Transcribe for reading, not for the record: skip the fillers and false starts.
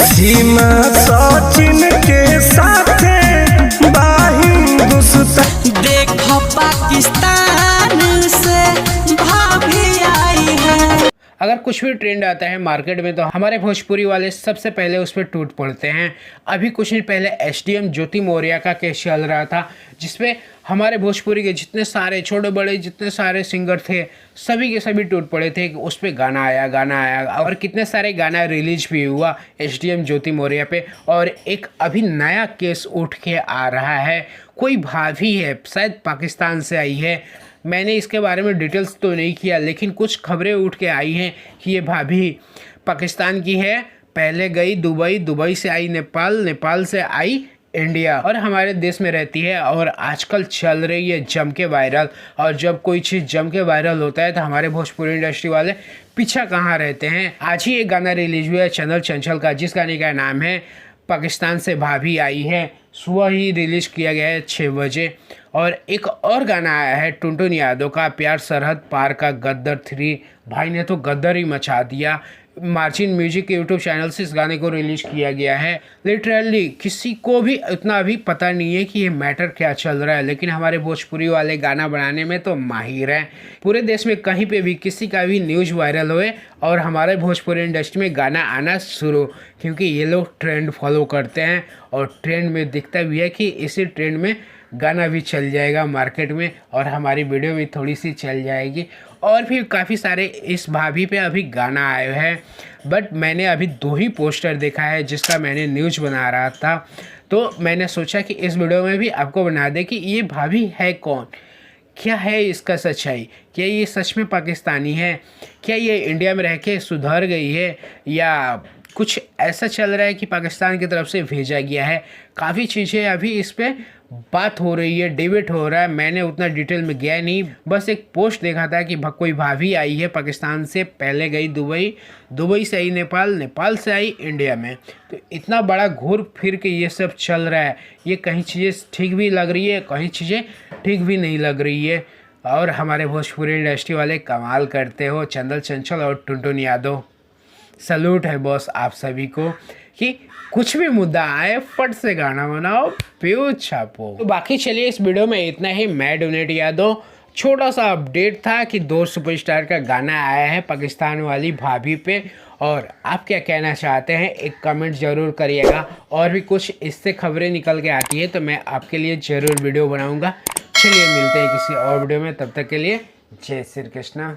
सीमा सचिन के साथे देखो पाकिस्तान से भाभी आई है। अगर कुछ भी ट्रेंड आता है मार्केट में तो हमारे भोजपुरी वाले सबसे पहले उस पर टूट पड़ते हैं। अभी कुछ दिन पहले एसडीएम ज्योति मौर्य का केस चल रहा था, जिसपे हमारे भोजपुरी के जितने सारे छोटे बड़े जितने सारे सिंगर थे सभी के सभी टूट पड़े थे कि उस पर गाना आया और कितने सारे गाना रिलीज भी हुआ एसडीएम ज्योति मौर्य पे। और एक अभी नया केस उठ के आ रहा है, कोई भाभी है शायद पाकिस्तान से आई है। मैंने इसके बारे में डिटेल्स तो नहीं किया, लेकिन कुछ खबरें उठ के आई हैं कि ये भाभी पाकिस्तान की है, पहले गई दुबई, दुबई से आई नेपाल, नेपाल से आई इंडिया और हमारे देश में रहती है और आजकल चल रही है जम के वायरल। और जब कोई चीज़ जम के वायरल होता है तो हमारे भोजपुरी इंडस्ट्री वाले पीछा कहाँ रहते हैं। आज ही एक गाना रिलीज हुआ है चंदन चंचल का, जिस गाने का नाम है पाकिस्तान से भाभी आई है। सुबह ही रिलीज किया गया है 6 बजे। और एक और गाना आया है टुनटुन यादव का, प्यार सरहद पार का गद्दर 3। भाई ने तो गद्दर ही मचा दिया। मार्जिन म्यूजिक के यूट्यूब चैनल से इस गाने को रिलीज किया गया है। लिटरली किसी को भी इतना भी पता नहीं है कि ये मैटर क्या चल रहा है, लेकिन हमारे भोजपुरी वाले गाना बनाने में तो माहिर हैं। पूरे देश में कहीं पे भी किसी का भी न्यूज़ वायरल होए और हमारे भोजपुरी इंडस्ट्री में गाना आना शुरू, क्योंकि ये लोग ट्रेंड फॉलो करते हैं और ट्रेंड में दिखता भी है कि इसी ट्रेंड में गाना भी चल जाएगा मार्केट में और हमारी वीडियो भी थोड़ी सी चल जाएगी। और भी काफ़ी सारे इस भाभी पे अभी गाना आए हैं, बट मैंने अभी 2 ही पोस्टर देखा है जिसका मैंने न्यूज़ बना रहा था, तो मैंने सोचा कि इस वीडियो में भी आपको बना दे कि ये भाभी है कौन, क्या है इसका सच्चाई, क्या ये सच में पाकिस्तानी है, क्या ये इंडिया में रह के सुधर गई है, या कुछ ऐसा चल रहा है कि पाकिस्तान की तरफ से भेजा गया है। काफ़ी चीज़ें अभी इस पर बात हो रही है, डिबेट हो रहा है। मैंने उतना डिटेल में गया नहीं, बस एक पोस्ट देखा था कि कोई भाभी आई है पाकिस्तान से, पहले गई दुबई, दुबई से आई नेपाल, नेपाल से आई इंडिया में। तो इतना बड़ा घूर फिर के ये सब चल रहा है, ये कहीं चीज़ें ठीक भी लग रही है, कहीं चीज़ें ठीक भी नहीं लग रही है। और हमारे भोजपुरी इंडस्ट्री वाले कमाल करते हो, चंदन चंचल और टुनटुन यादव। सलूट है बॉस आप सभी को कि कुछ भी मुद्दा आए फट से गाना बनाओ, प्यूज छापो। तो बाकी चलिए इस वीडियो में इतना ही। मैं डोनेट यादव, छोटा सा अपडेट था कि 2 सुपरस्टार का गाना आया है पाकिस्तान वाली भाभी पे, और आप क्या कहना चाहते हैं एक कमेंट ज़रूर करिएगा। और भी कुछ इससे खबरें निकल के आती है तो मैं आपके लिए ज़रूर वीडियो बनाऊँगा। चलिए मिलते हैं किसी और वीडियो में, तब तक के लिए जय श्री कृष्णा।